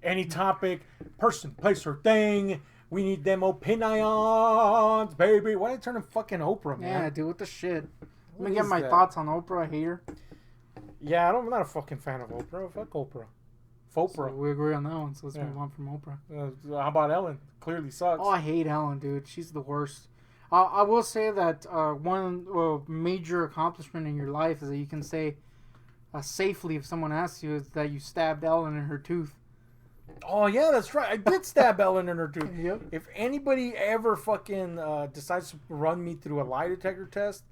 any topic, person, place, or thing. We need them opinions, baby. Why are you turning fucking Oprah, man? Yeah, dude, what the shit? Let me What get is my that? thoughts on Oprah. I hate her. Yeah, I'm not a fucking fan of Oprah. Fuck Oprah. Fopra. So we agree on that one, so let's Yeah. move on from Oprah. How about Ellen? Clearly sucks. Oh, I hate Ellen, dude. She's the worst. I will say that one major accomplishment in your life is that you can say safely, if someone asks you, is that you stabbed Ellen in her tooth. Oh, yeah, that's right. I did stab Ellen in her tooth. Yep. If anybody ever fucking decides to run me through a lie detector test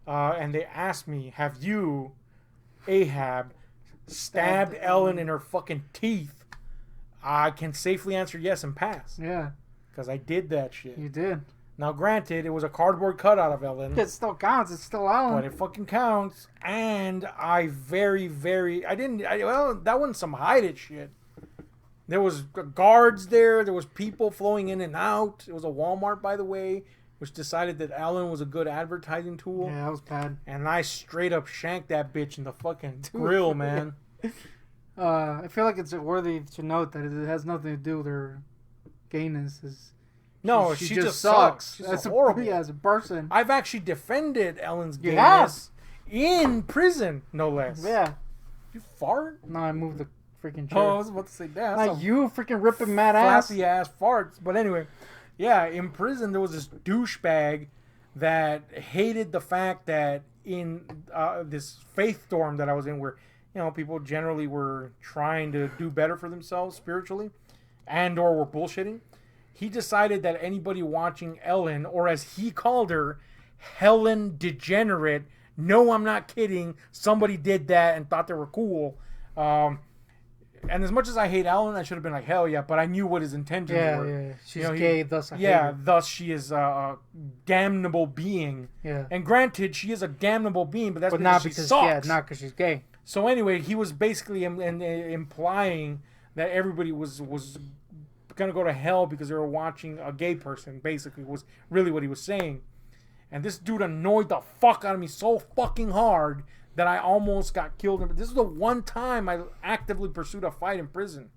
and they ask me, have you, Ahab, stabbed Ellen in her fucking teeth, I can safely answer yes and pass. Yeah. Because I did that shit. You did. Now, granted, it was a cardboard cutout of Ellen. It still counts. It's still Ellen. But it fucking counts. And I well, that wasn't some hide it shit. There was guards there. There was people flowing in and out. It was a Walmart, by the way, which decided that Ellen was a good advertising tool. Yeah, that was bad. And I straight up shanked that bitch in the fucking grill, man. I feel like it's worthy to note that it has nothing to do with her gayness. No, she just sucks. She's horrible. Yeah, as a person. I've actually defended Ellen's You gayness in prison, no less. Yeah. You fart? No, I moved the freaking chair. Oh, I was about to say that. Not you freaking ripping mad ass. Flappy ass farts. But anyway, yeah, in prison there was this douchebag that hated the fact that in this faith dorm that I was in, where people generally were trying to do better for themselves spiritually, and or were bullshitting. He decided that anybody watching Ellen, or as he called her, Helen Degenerate. No, I'm not kidding. Somebody did that and thought they were cool. And as much as I hate Ellen, I should have been like, hell yeah, but I knew what his intentions were. Yeah. She's gay, thus I hate her. Thus she is a damnable being. Yeah. And granted, she is a damnable being, but that's not because she sucks. Yeah, not because she's gay. So anyway, he was basically implying that everybody was going to go to hell because they were watching a gay person, basically, was really what he was saying. And this dude annoyed the fuck out of me so fucking hard that I almost got killed. This is the one time I actively pursued a fight in prison.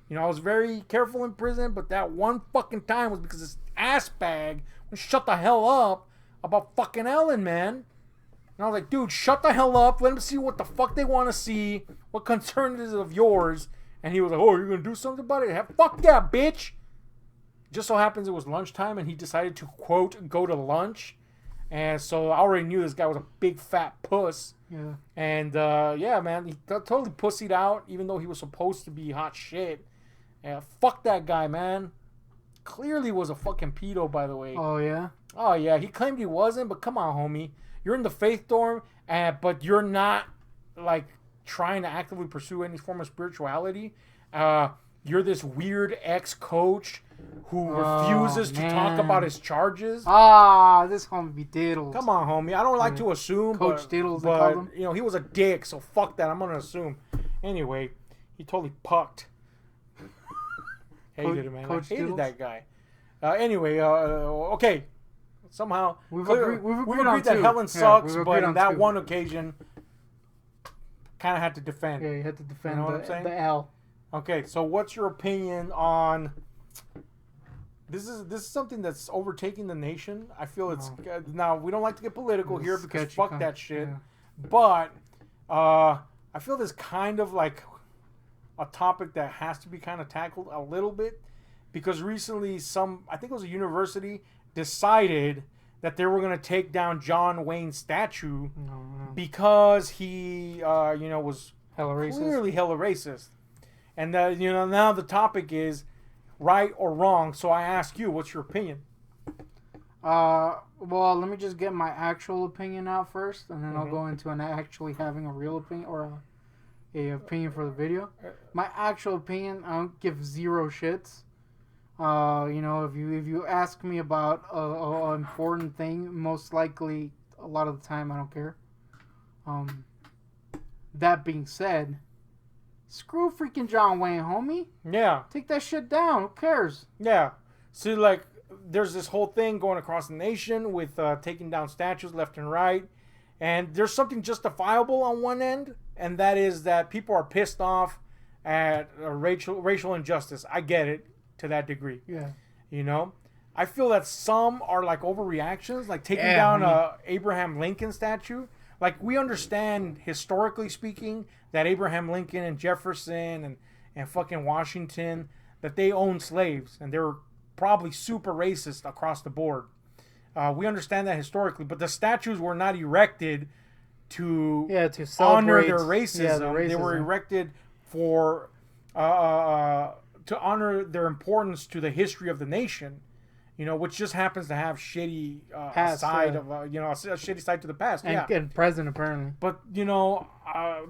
I was very careful in prison, but that one fucking time was because this ass bag would shut the hell up about fucking Ellen, man. And I was like, dude, shut the hell up. Let them see what the fuck they want to see. What concern it is of yours. And he was like, oh, you're going to do something about it? Fuck yeah, bitch. Just so happens it was lunchtime and he decided to, quote, go to lunch. And so I already knew this guy was a big fat puss. Yeah. And, yeah, man, he totally pussied out, even though he was supposed to be hot shit. And fuck that guy, man. Clearly was a fucking pedo, by the way. Oh, yeah? Oh, yeah. He claimed he wasn't, but come on, homie. You're in the faith dorm, but you're not, like, trying to actively pursue any form of spirituality. You're this weird ex-coach who refuses to talk about his charges. This homie be diddled. Come on, homie. I don't like to assume, Coach Diddles, they but called him. he was a dick, so fuck that. I'm gonna assume. Anyway, he totally pucked. Hated him, man. I hated Diddles? that guy. Anyway, okay. Somehow we've agreed that two. Helen sucks, we've but agreed on on that two. one occasion, kind of had to defend. Yeah, you had to defend You know what I'm saying? the L. Okay, so what's your opinion on this? Is something that's overtaking the nation? I feel it's now we don't like to get political here because fuck that shit. Yeah. But I feel this kind of like a topic that has to be kind of tackled a little bit because recently I think it was a university decided that they were going to take down John Wayne's statue because he was clearly hella racist. And now the topic is right or wrong. So I ask you, what's your opinion? Well, let me just get my actual opinion out first, and then I'll go into actually having a real opinion or a opinion for the video. My actual opinion, I don't give zero shits. If you ask me about an important thing, most likely a lot of the time I don't care. That being said, screw freaking John Wayne, homie. Yeah. Take that shit down. Who cares? Yeah. So, like, there's this whole thing going across the nation with taking down statues left and right. And there's something justifiable on one end, and that is that people are pissed off at racial injustice. I get it to that degree. Yeah. You know, I feel that some are like overreactions, like taking Yeah, down homie. a Abraham Lincoln statue. Like, we understand, historically speaking, that Abraham Lincoln and Jefferson and fucking Washington, that they owned slaves, and they were probably super racist across the board. We understand that historically, but the statues were not erected to to honor celebrate their racism. the racism. They were erected for to honor their importance to the history of the nation. You know, which just happens to have shitty Past, side yeah. of a shitty side to the past. and, Yeah, and present apparently. but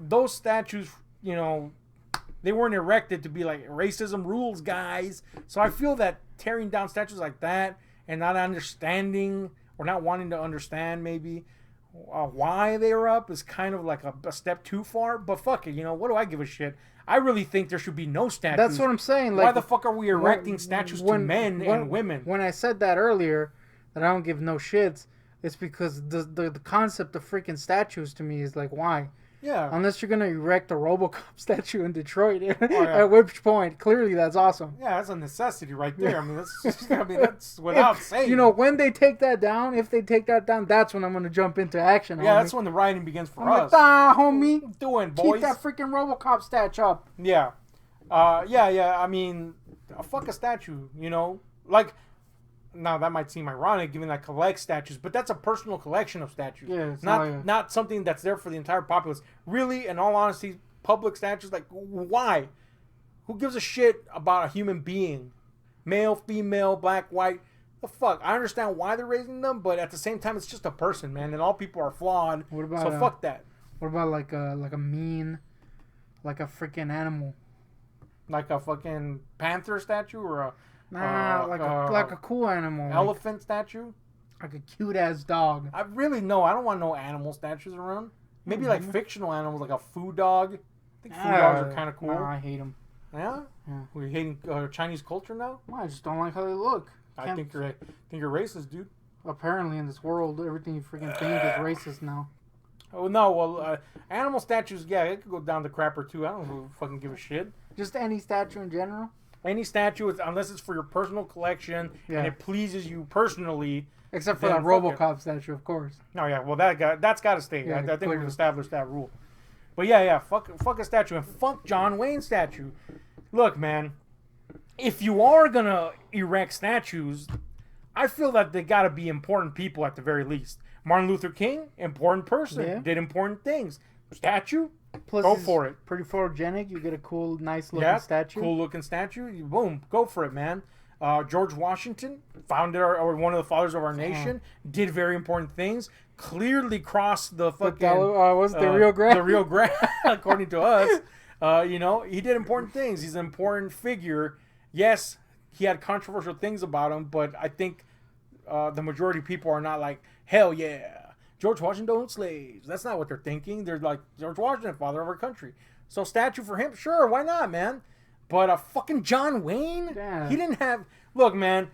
those statues, they weren't erected to be like racism rules, guys. So I feel that tearing down statues like that and not understanding or not wanting to understand maybe why they were up is kind of like a step too far. But fuck it, what do I give a shit? I really think there should be no statues. That's what I'm saying. Like, Why the fuck are we erecting statues to men and women? When I said that earlier, that I don't give no shits, it's because the concept of freaking statues to me is like, why? Yeah. Unless you're gonna erect a Robocop statue in Detroit, yeah. at which point clearly that's awesome. Yeah, that's a necessity right there. I mean, that's without saying. When they take that down, if they take that down, that's when I'm gonna jump into action. Yeah, homie. that's when the rioting begins for I'm us. like, homie, What you doing, boys? keep that freaking Robocop statue up. Yeah. Yeah. I mean, fuck a statue, Like, now that might seem ironic given that I collect statues, but that's a personal collection of statues. Yeah, it's not something that's there for the entire populace. Really, in all honesty, public statues, like, why? Who gives a shit about a human being? Male, female, black, white. The fuck? I understand why they're raising them, but at the same time, it's just a person, man, and all people are flawed. What about, so fuck that. What about like a freaking animal? Like a fucking panther statue or a like a cool animal. elephant statue? Like a cute ass dog. I don't want no animal statues around. Maybe like fictional animals, like a food dog. I think food dogs are kind of cool. No, I hate them. Yeah? We're hating Chinese culture now? I just don't like how they look. I think you're racist, dude. Apparently, in this world, everything you freaking think is racist now. Oh no, well, animal statues, yeah, it could go down the crapper too. I don't fucking give a shit. Just any statue in general. Any statue, unless it's for your personal collection and it pleases you personally. Except for that Robocop statue, of course. Oh yeah, well that's got to stay. Yeah, I think we've established that rule. But yeah, fuck a statue and fuck John Wayne statue. Look, man, if you are gonna erect statues, I feel that they gotta be important people at the very least. Martin Luther King, important person, did important things. Statue, plus go for it. Pretty photogenic. You get a cool, nice looking statue. Cool looking statue. Boom, go for it, man. George Washington, founded or one of the fathers of our nation, did very important things. Clearly crossed the fucking was the Rio Grande? The Rio Grande, according to us. He did important things. He's an important figure. Yes, he had controversial things about him, but I think the majority of people are not like, hell yeah, George Washington owned slaves. That's not what they're thinking. They're like, George Washington, father of our country. So statue for him, sure, why not, man? But fucking John Wayne? Yeah. He didn't have... Look, man,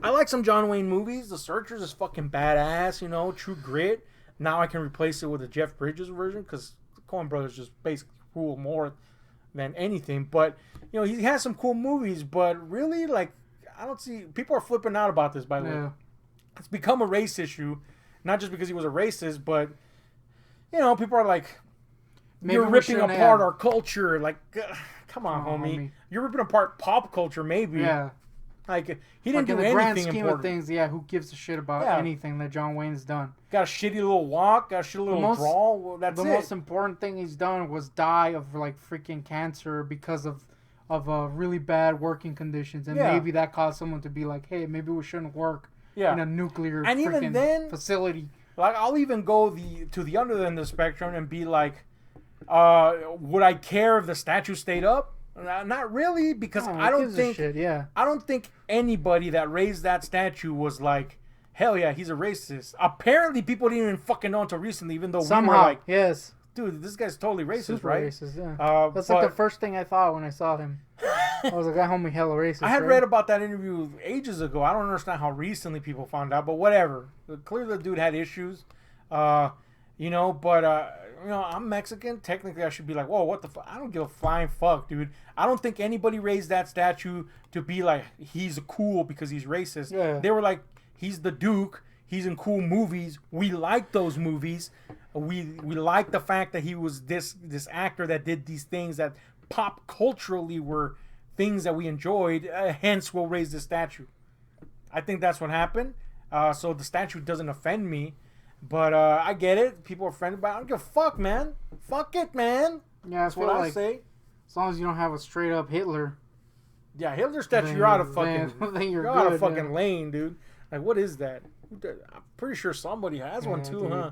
I like some John Wayne movies. The Searchers is fucking badass, True Grit. Now I can replace it with a Jeff Bridges version because the Coen Brothers just basically rule more than anything. But, he has some cool movies, but really, like, I don't see... People are flipping out about this, by the way. It's become a race issue. Not just because he was a racist, but, people are like, you're ripping apart our culture. Like, come on, homie. You're ripping apart pop culture, maybe. Yeah. Like, he didn't do anything important. In the grand scheme of things, who gives a shit about anything that John Wayne's done? Got a shitty little walk, got a shitty little drawl. Well, that's the most important thing he's done was die of, like, freaking cancer because of really bad working conditions. And maybe that caused someone to be like, hey, maybe we shouldn't work in a nuclear facility. Like, I'll even go to the other end of the spectrum and be like, would I care if the statue stayed up? Not really, because I don't think anybody that raised that statue was like, hell yeah, he's a racist. Apparently, people didn't even fucking know until recently, even though we were like, yes, dude, this guy's totally racist, super right? Racist, yeah. That's like the first thing I thought when I saw him. I was like, that homie hella racist. I had read about that interview ages ago. I don't understand how recently people found out, but whatever. Clearly, the dude had issues, but I'm Mexican. Technically, I should be like, whoa, what the fuck? I don't give a flying fuck, dude. I don't think anybody raised that statue to be like, he's cool because he's racist. Yeah. They were like, he's the Duke. He's in cool movies. We like those movies. We like the fact that he was this actor that did these things that pop culturally were things that we enjoyed. Hence, we'll raise the statue. I think that's what happened. So the statue doesn't offend me. But I get it. People are offended by it. I don't give a fuck, man. Fuck it, man. Yeah, That's what I say. As long as you don't have a straight up Hitler. Yeah, Hitler statue, you're out of fucking. Then you're out of fucking lane, dude. Like, what is that? I'm pretty sure somebody has one too, dude. Huh?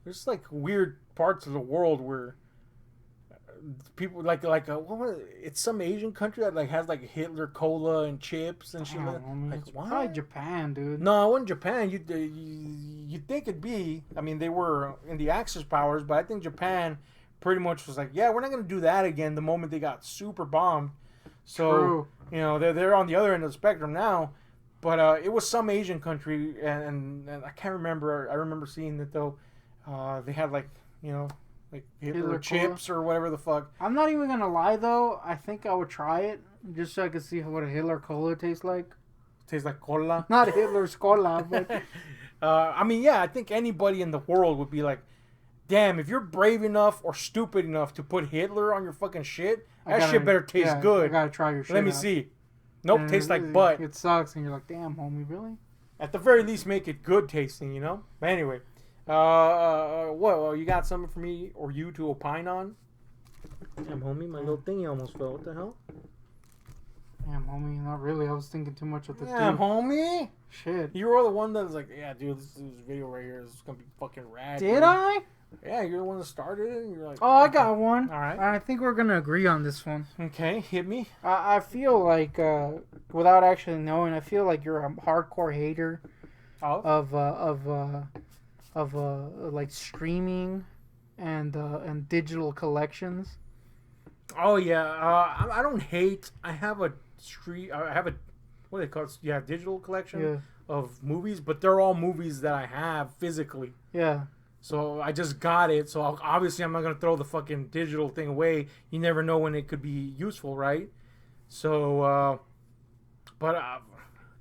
There's like weird parts of the world where people what was it? It's some Asian country that like has like Hitler cola and chips and shit. Like it's what? Probably Japan, dude. No, it wasn't Japan. You'd think it'd be. I mean, they were in the Axis powers, but I think Japan pretty much was like, yeah, we're not gonna do that again. The moment they got super bombed, so True. They're on the other end of the spectrum now. But it was some Asian country, and I can't remember. I remember seeing that though. They had like Hitler chips cola? Or whatever the fuck. I'm not even gonna lie though. I think I would try it just so I could see what a Hitler cola tastes like. Tastes like cola. Not Hitler's cola, but. I mean, yeah. I think anybody in the world would be like, damn, if you're brave enough or stupid enough to put Hitler on your fucking shit, shit better taste good. I gotta try your shit. Let me see. Nope, tastes like butt. It sucks, and you're like, damn, homie, really? At the very least, make it good tasting, But anyway, what? You got something for me or you to opine on? Damn, homie, my little thingy almost fell. What the hell? Damn, homie, not really. I was thinking too much of the Damn, homie. Shit. You were the one that was like, yeah, dude, this video right here is gonna be fucking rad. Did I? Yeah, you're the one that started it, and you're like... Oh, I got one. All right. I think we're going to agree on this one. Okay, hit me. I feel like, without actually knowing, I feel like you're a hardcore hater of like streaming and digital collections. Oh, yeah. I don't hate... I have a what do they call it? Yeah, digital collection of movies, but they're all movies that I have physically. Yeah. So I just got it. So obviously I'm not going to throw the fucking digital thing away. You never know when it could be useful, right? So,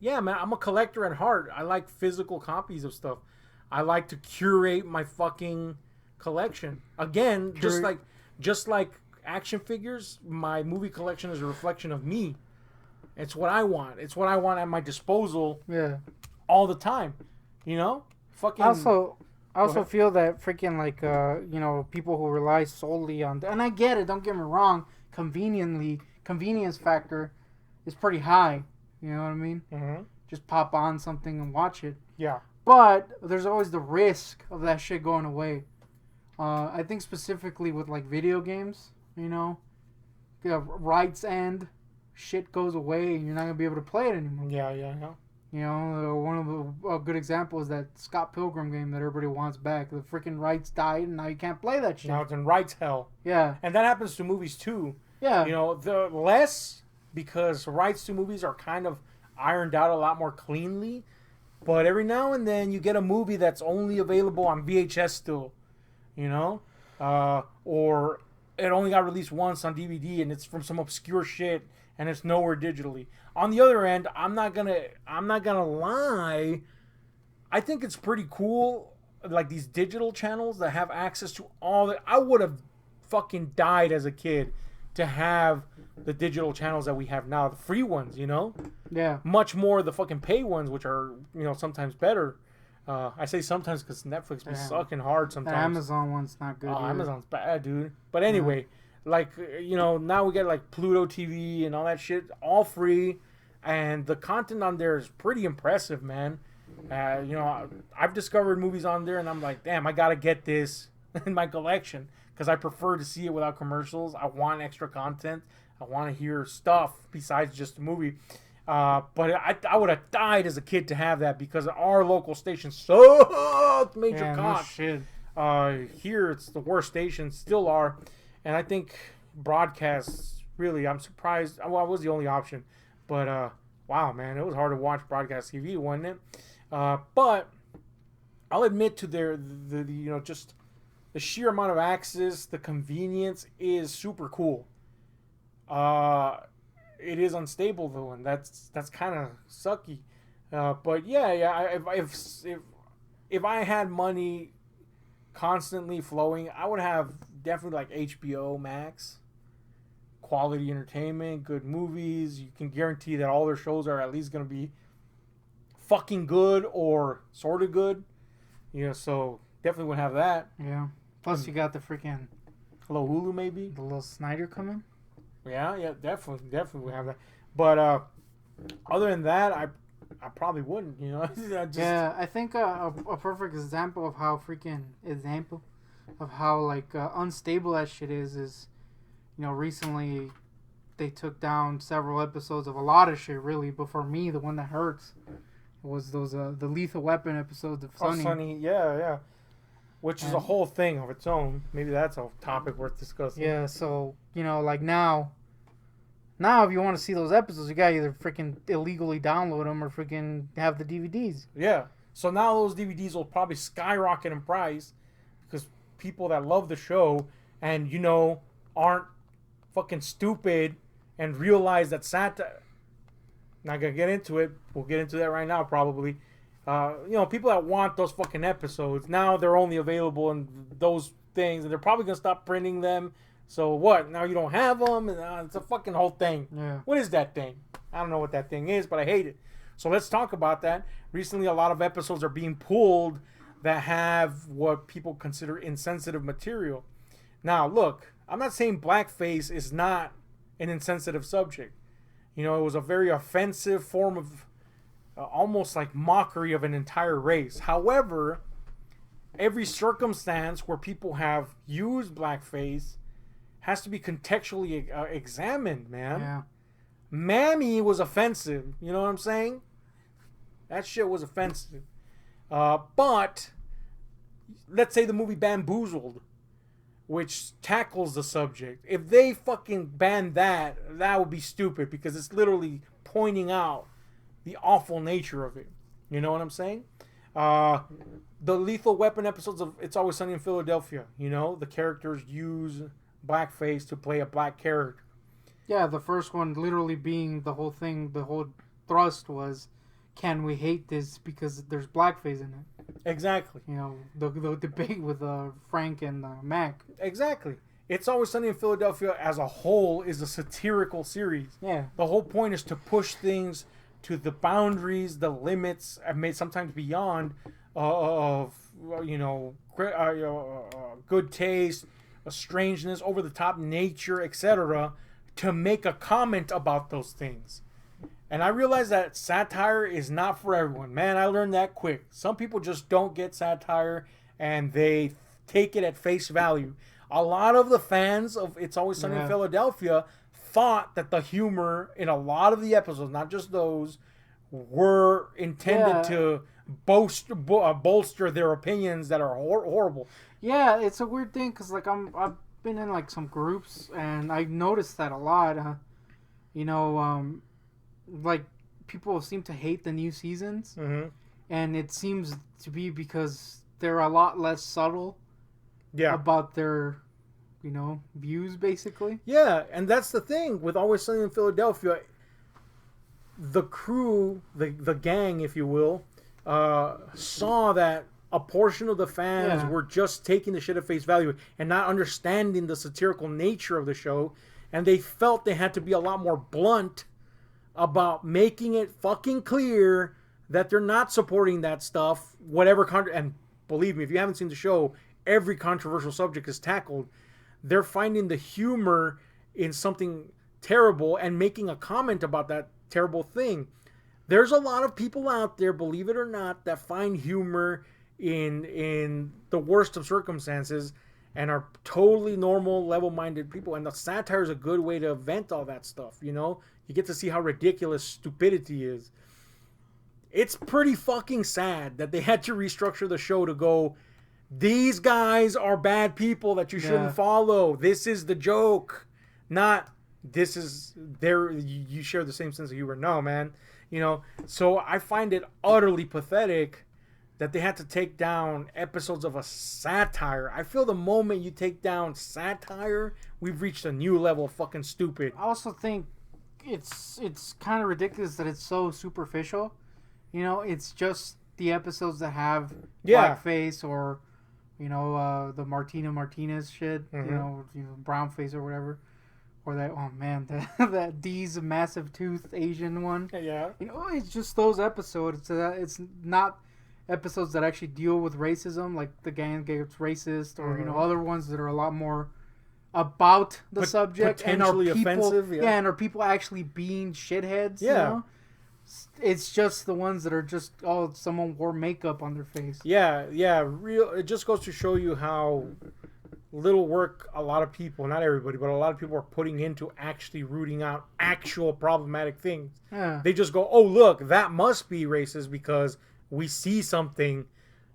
yeah, man, I'm a collector at heart. I like physical copies of stuff. I like to curate my fucking collection. Again, just like action figures, my movie collection is a reflection of me. It's what I want. It's what I want at my disposal. Yeah. All the time. Fucking... I also feel that freaking people who rely solely on, and I get it, don't get me wrong, convenience factor is pretty high. You know what I mean? Mm-hmm. Just pop on something and watch it. Yeah. But there's always the risk of that shit going away. I think specifically with like video games, rights end, shit goes away and you're not gonna be able to play it anymore. Yeah. One of a good example is that Scott Pilgrim game that everybody wants back. The freaking rights died, and now you can't play that shit. Now it's in rights hell. Yeah. And that happens to movies, too. Yeah. The less, because rights to movies are kind of ironed out a lot more cleanly. But every now and then, you get a movie that's only available on VHS still. Or it only got released once on DVD, and it's from some obscure shit, and it's nowhere digitally. On the other end, I'm not gonna lie. I think it's pretty cool, like these digital channels that have access to all that. I would have fucking died as a kid to have the digital channels that we have now, the free ones, Yeah. Much more the fucking pay ones, which are sometimes better. I say sometimes because Netflix be sucking hard sometimes. The Amazon one's not good. Oh, Amazon's bad, dude. But anyway. Like, now we get like Pluto TV and all that shit, all free, and the content on there is pretty impressive, man. I've discovered movies on there, and I'm like, damn, I gotta get this in my collection because I prefer to see it without commercials. I want extra content. I want to hear stuff besides just a movie. But I would have died as a kid to have that because our local station sucked major cock. No shit. Here it's the worst stations, still are. And I think broadcasts, really, I'm surprised. Well, it was the only option. But, wow, man, it was hard to watch broadcast TV, wasn't it? But I'll admit to just the sheer amount of access, the convenience is super cool. It is unstable though, and that's kind of sucky. But yeah. If I had money constantly flowing, I would have definitely like HBO Max, quality entertainment, good movies. You can guarantee that all their shows are at least gonna be fucking good or sort of good. So definitely would have that. Yeah. Plus, you got the freaking Hello Hulu, maybe. the little Snyder coming. Yeah, definitely would have that. But other than that, I probably wouldn't. Yeah, I think a perfect example of how unstable that shit is recently they took down several episodes of a lot of shit, really. But for me, the one that hurts was those the Lethal Weapon episodes of Sunny. Sunny, yeah. Which is a whole thing of its own. Maybe that's a topic worth discussing. Yeah, so like now if you want to see those episodes, you gotta either freaking illegally download them or freaking have the DVDs. Yeah. So now those DVDs will probably skyrocket in price because people that love the show and aren't fucking stupid and realize that satire. Not gonna get into it. We'll get into that right now, probably. People that want those fucking episodes, now they're only available in those things, and they're probably gonna stop printing them. So what? Now you don't have them, and it's a fucking whole thing. Yeah. What is that thing? I don't know what that thing is, but I hate it. So let's talk about that. Recently, a lot of episodes are being pulled that have what people consider insensitive material. Now, look, I'm not saying blackface is not an insensitive subject. It was a very offensive form of almost like mockery of an entire race. However, every circumstance where people have used blackface has to be contextually examined, man. Yeah. Mammy was offensive. You know what I'm saying? That shit was offensive. But let's say the movie Bamboozled, which tackles the subject. If they fucking ban that would be stupid because it's literally pointing out the awful nature of it. You know what I'm saying? The Lethal Weapon episodes of It's Always Sunny in Philadelphia, the characters use blackface to play a black character. Yeah, the first one literally being the whole thing, the whole thrust was, can we hate this because there's blackface in it? Exactly. The debate with Frank and Mac. Exactly. It's Always Sunny in Philadelphia as a whole is a satirical series. Yeah. The whole point is to push things to the boundaries, the limits, sometimes beyond of good taste, a strangeness, over the top nature, etc., to make a comment about those things. And I realize that satire is not for everyone. Man, I learned that quick. Some people just don't get satire and they take it at face value. A lot of the fans of It's Always Sunny in Philadelphia thought that the humor in a lot of the episodes, not just those, were intended to bolster their opinions that are horrible. Yeah, it's a weird thing because I've been in some groups and I noticed that a lot. People seem to hate the new seasons, and it seems to be because they're a lot less subtle. Yeah. About their views, basically. Yeah, and that's the thing with Always Sunny in Philadelphia. The crew, the gang, if you will, saw that a portion of the fans were just taking the shit at face value and not understanding the satirical nature of the show, and they felt they had to be a lot more blunt about making it fucking clear that they're not supporting that stuff, and believe me, if you haven't seen the show, every controversial subject is tackled. They're finding the humor in something terrible and making a comment about that terrible thing. There's a lot of people out there, believe it or not, that find humor in the worst of circumstances and are totally normal, level-minded people. And the satire is a good way to vent all that stuff, You get to see how ridiculous stupidity is. It's pretty fucking sad that they had to restructure the show to go, these guys are bad people that you shouldn't follow. This is the joke. Not, this is you share the same sense of humor. No, man. So I find it utterly pathetic that they had to take down episodes of a satire. I feel the moment you take down satire, we've reached a new level of fucking stupid. I also think it's kind of ridiculous that it's so superficial. You know, it's just the episodes that have blackface or, you know, the Martina Martinez shit, you know, brown face or whatever. Or that, oh man, that D's massive tooth Asian one. Yeah. You know, it's just those episodes. It's not episodes that actually deal with racism, like the gang gets racist, or, you know, other ones that are a lot more about the subject. Potentially and are people, offensive. Yeah. And are people actually being shitheads? Yeah. You know? It's just the ones that are just, oh, someone wore makeup on their face. Yeah, real. It just goes to show you how little work a lot of people, not everybody, but a lot of people are putting into actually rooting out actual problematic things. Yeah. They just go, oh, look, that must be racist because we see something.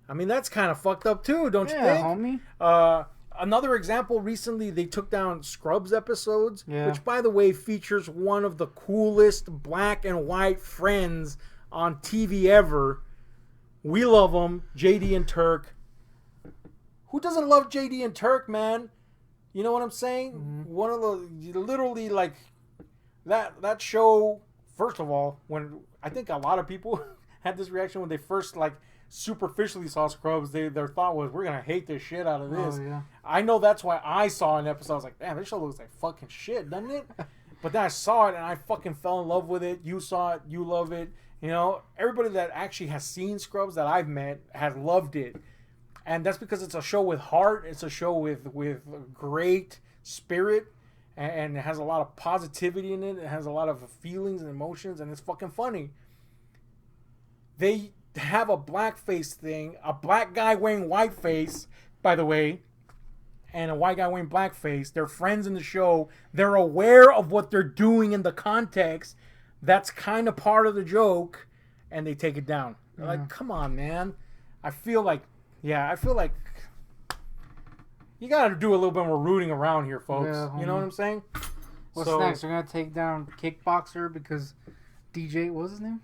I mean, that's kind of fucked up too, don't you think? Homie. Another example, recently they took down Scrubs episodes, which, by the way, features one of the coolest black and white friends on TV ever. We love them, JD and Turk. Who doesn't love JD and Turk, man? You know what I'm saying? Mm-hmm. One of the, literally, like, that show, first of all, when I think a lot of people had this reaction when they first, like, superficially saw Scrubs, their thought was, we're gonna hate the shit out of this. Oh, yeah. I know that's why I saw an episode. I was like, damn, this show looks like fucking shit, doesn't it? But then I saw it and I fucking fell in love with it. You saw it, you love it. You know, everybody that actually has seen Scrubs that I've met has loved it, and that's because it's a show with heart. It's a show with great spirit, and it has a lot of positivity in it. It has a lot of feelings and emotions, and it's fucking funny. They have a blackface thing, a black guy wearing whiteface, by the way, and a white guy wearing blackface. They're friends in the show. They're aware of what they're doing in the context. That's kind of part of the joke, and they take it down. They're like, come on, man. I feel like you got to do a little bit more rooting around here, folks. Yeah, you know what I'm saying? What's next? We're going to take down Kickboxer because DJ, what was his name?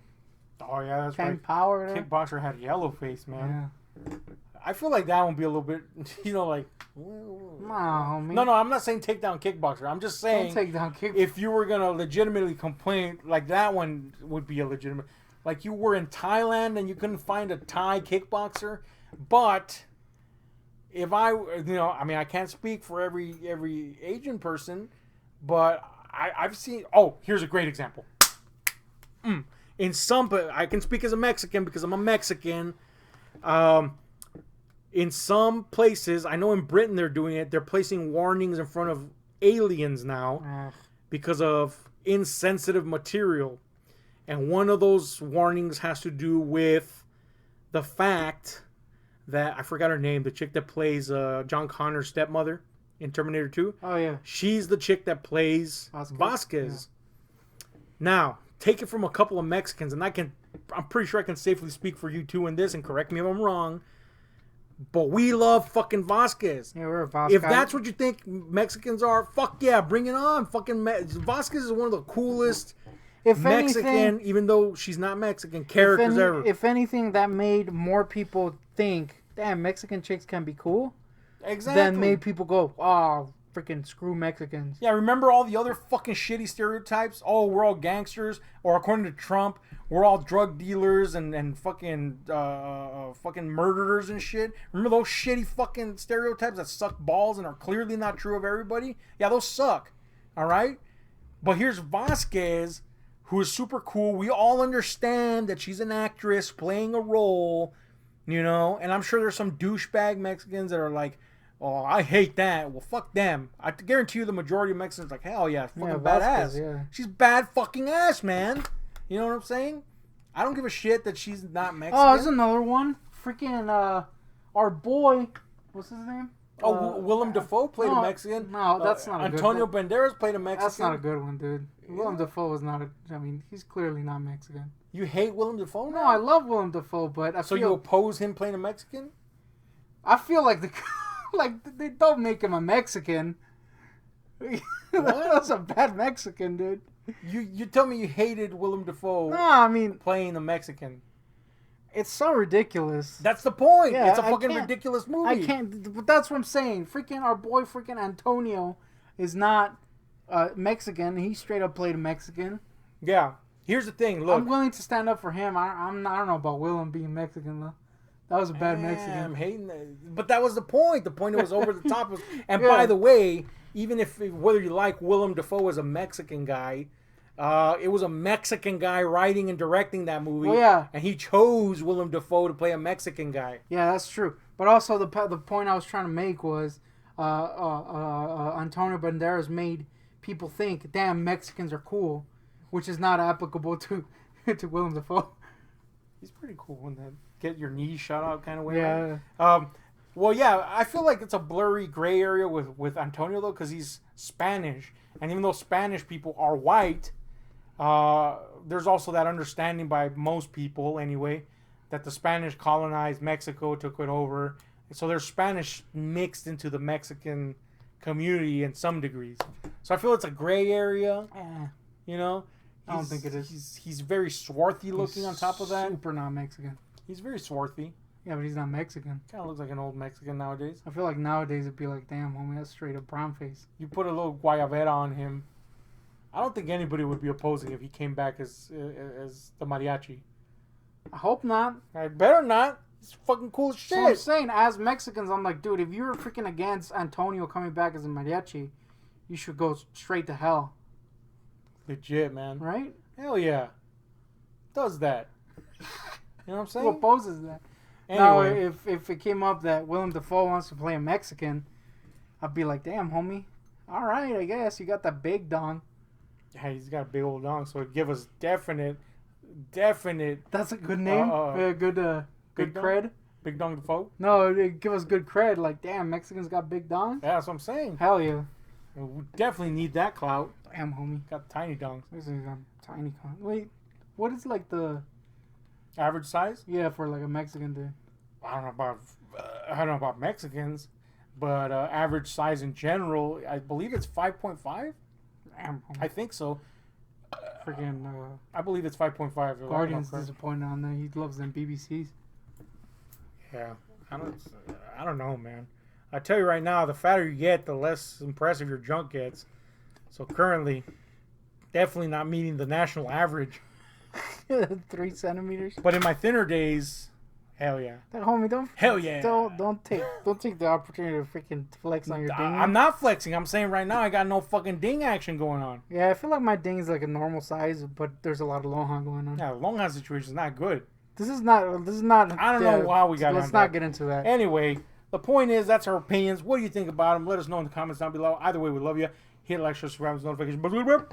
Oh, yeah, that's right. Power. Kickboxer had yellow face, man. Yeah. I feel like that would be a little bit, you know, like... No, I'm not saying take down Kickboxer. I'm just saying... Don't take down Kickboxer. If you were going to legitimately complain, like that one would be a legitimate... Like you were in Thailand and you couldn't find a Thai kickboxer. But if I can't speak for every Asian person, but I've seen... Oh, here's a great example. In some, I can speak as a Mexican because I'm a Mexican. In some places, I know in Britain they're doing it. They're placing warnings in front of aliens now because of insensitive material. And one of those warnings has to do with the fact that, I forgot her name, the chick that plays John Connor's stepmother in Terminator 2. Oh, yeah. She's the chick that plays Vasquez. Yeah. Now, take it from a couple of Mexicans, and I'm pretty sure I can safely speak for you two in this, and correct me if I'm wrong, but we love fucking Vasquez. Yeah, we're a Vasquez. If that's what you think Mexicans are, fuck yeah, bring it on. Fucking Vasquez is one of the coolest Mexican, even though she's not Mexican, characters ever. If anything, that made more people think, damn, Mexican chicks can be cool. Exactly. Then made people go, oh, freaking screw Mexicans. Yeah, remember all the other fucking shitty stereotypes? Oh, we're all gangsters, or according to Trump, we're all drug dealers and fucking murderers and shit. Remember those shitty fucking stereotypes that suck balls and are clearly not true of everybody? Yeah, those suck. All right? But here's Vasquez, who is super cool. We all understand that she's an actress playing a role, you know? And I'm sure there's some douchebag Mexicans that are like, oh, I hate that. Well, fuck them. I guarantee you the majority of Mexicans are like, hell yeah, fucking badass. Yeah. She's bad fucking ass, man. You know what I'm saying? I don't give a shit that she's not Mexican. Oh, there's another one. Freaking, our boy, what's his name? Willem Dafoe played a Mexican. No, that's not a good one. Antonio Banderas played a Mexican. That's not a good one, dude. Yeah. Willem Dafoe is not he's clearly not Mexican. You hate Willem Dafoe now? No, I love Willem Dafoe, but So you oppose him playing a Mexican? I feel like they don't make him a Mexican. That's a bad Mexican, dude. You tell me you hated Willem Dafoe no, I mean, playing the Mexican. It's so ridiculous. That's the point. Yeah, It's a I fucking can't- ridiculous movie. I can't. But that's what I'm saying. Freaking our boy, freaking Antonio, is not Mexican. He straight up played a Mexican. Yeah. Here's the thing. Look. I'm willing to stand up for him. I don't know about Willem being Mexican though. That was a bad I'm Mexican. hating that. But that was the point. The point it was over the top. And Yeah. by the way, even if whether you like Willem Dafoe as a Mexican guy, it was a Mexican guy writing and directing that movie. Well, yeah. And he chose Willem Dafoe to play a Mexican guy. Yeah, that's true. But also the point I was trying to make was Antonio Banderas made people think, damn, Mexicans are cool, which is not applicable to Willem Dafoe. He's pretty cool in that get your knees shot out kind of way. Yeah. Right? Well, yeah, I feel like it's a blurry gray area with Antonio though, because he's Spanish, and even though Spanish people are white, there's also that understanding by most people anyway that the Spanish colonized Mexico, took it over, so there's Spanish mixed into the Mexican community in some degrees. So I feel it's a gray area. You know, I don't think it is. He's very swarthy looking. On top of that, super not Mexican. he's very swarthy. Yeah, but he's not Mexican. Kind of looks like an old Mexican nowadays. I feel like nowadays it'd be like, damn, homie, that's straight up brown face. You put a little guayabera on him. I don't think anybody would be opposing if he came back as the mariachi. I hope not. I better not. It's fucking cool as shit. So I'm saying, as Mexicans, I'm like, dude, if you're freaking against Antonio coming back as a mariachi, you should go straight to hell. Legit, man. Right? Hell yeah. Does that. You know what I'm saying? Who opposes that? Anyway. Now, if it came up that Willem Dafoe wants to play a Mexican, I'd be like, damn, homie. All right, I guess. You got that big dong. Yeah, he's got a big old dong, so it'd give us definite. That's a good name. Good Big dong? cred. Big Dong Dafoe? No, it'd give us good cred. Like, damn, Mexicans got big dongs? Yeah, that's what I'm saying. Hell yeah. We definitely need that clout. Damn, homie. Got tiny dongs. This is a tiny con. Wait, what is like the... Average size? Yeah, for like a Mexican dude. I don't know about Mexicans, but average size in general, I believe it's 5.5. Damn, I homie. think so. Freaking I believe it's 5.5. Guardian's disappointed on that. He loves them BBCs. Yeah, I don't know, man. I tell you right now, the fatter you get, the less impressive your junk gets. So currently, definitely not meeting the national average. 3 centimeters. But in my thinner days, hell yeah. That homie, don't. Hell yeah. Don't take the opportunity to freaking flex on your ding. I'm not flexing. I'm saying right now, I got no fucking ding action going on. Yeah, I feel like my ding is like a normal size, but there's a lot of longhorn going on. Yeah, the Longhorn situation is not good. This is not. I don't know how we got. Let's not get into that. Anyway, the point is that's our opinions. What do you think about them? Let us know in the comments down below. Either way, we love you. Hit like, share, subscribe, notifications.